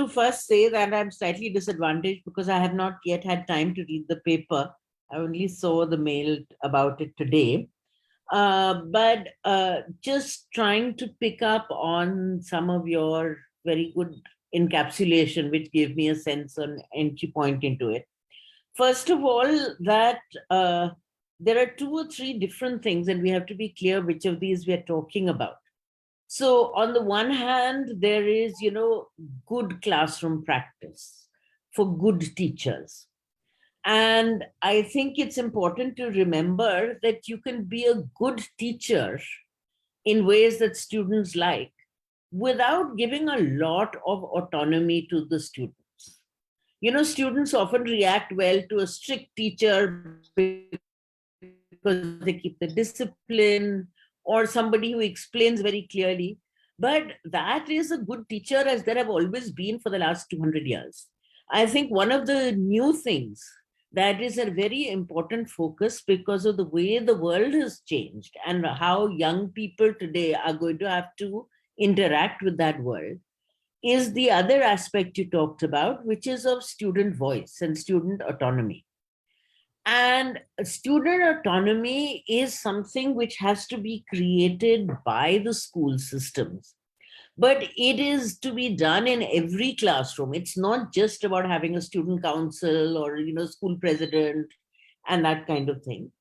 to first say that I'm slightly disadvantaged because I have not yet had time to read the paper. I only saw the mail about it today. But just trying to pick up on some of your very good encapsulation, which gave me a sense on entry point into it. First of all, that there are 2 or 3 different things, and we have to be clear which of these we are talking about. So, on the one hand, there is, good classroom practice for good teachers. And I think it's important to remember that you can be a good teacher in ways that students like without giving a lot of autonomy to the students. Students often react well to a strict teacher because they keep the discipline, or somebody who explains very clearly. But that is a good teacher, as there have always been for the last 200 years. I think one of the new things that is a very important focus, because of the way the world has changed and how young people today are going to have to interact with that world, is the other aspect you talked about, which is of student voice and student autonomy. And student autonomy is something which has to be created by the school systems. But it is to be done in every classroom. It's not just about having a student council or, school president and that kind of thing.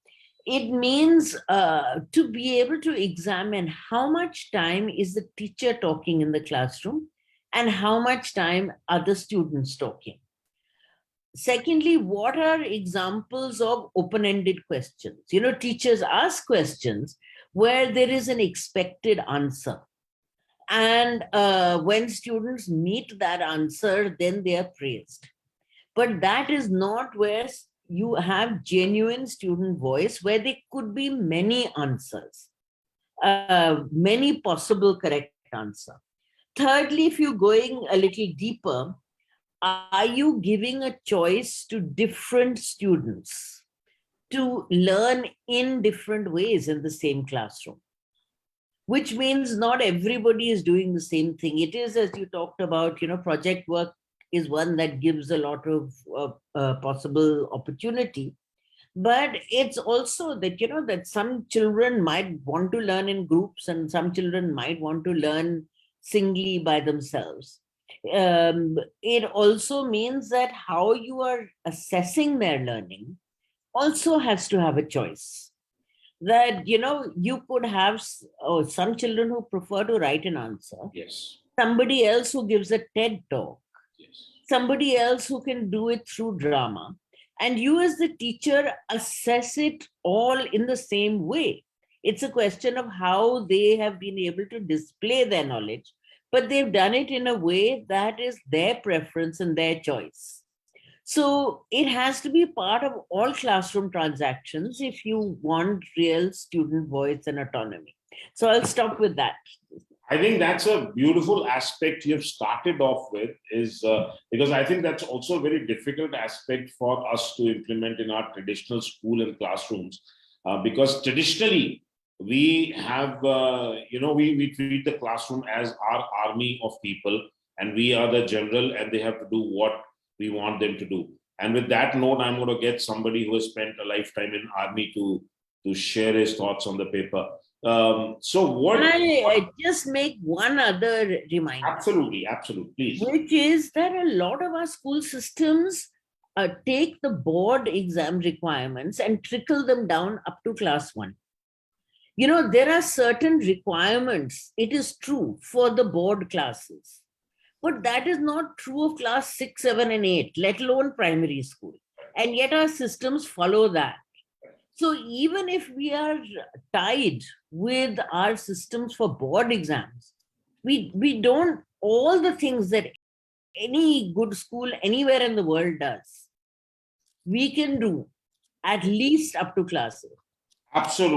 It means to be able to examine how much time is the teacher talking in the classroom and how much time are the students talking. Secondly, what are examples of open-ended questions? Teachers ask questions where there is an expected answer. And when students meet that answer, then they are praised. But that is not where you have genuine student voice, where there could be many answers, many possible correct answers. Thirdly, if you're going a little deeper, are you giving a choice to different students to learn in different ways in the same classroom? Which means not everybody is doing the same thing. It is, as you talked about, project work is one that gives a lot of possible opportunity. But it's also that, that some children might want to learn in groups and some children might want to learn singly by themselves. It also means that how you are assessing their learning also has to have a choice. That, you could have some children who prefer to write an answer. Yes. Somebody else who gives a TED talk. Yes. Somebody else who can do it through drama. And you as the teacher assess it all in the same way. It's a question of how they have been able to display their knowledge, but they've done it in a way that is their preference and their choice. So it has to be part of all classroom transactions if you want real student voice and autonomy. So I'll stop with that. I think that's a beautiful aspect you've started off with, is because I think that's also a very difficult aspect for us to implement in our traditional school and classrooms. Because traditionally, we have, we treat the classroom as our army of people, and we are the general, and they have to do what we want them to do. And with that note, I'm going to get somebody who has spent a lifetime in army to share his thoughts on the paper. So what? Can I just make one other reminder? Absolutely, please. Which is that a lot of our school systems take the board exam requirements and trickle them down up to class 1. There are certain requirements, it is true, for the board classes. But that is not true of class 6, 7, and 8, let alone primary school. And yet our systems follow that. So even if we are tied with our systems for board exams, we don't, all the things that any good school anywhere in the world does, we can do at least up to class 8. Absolutely.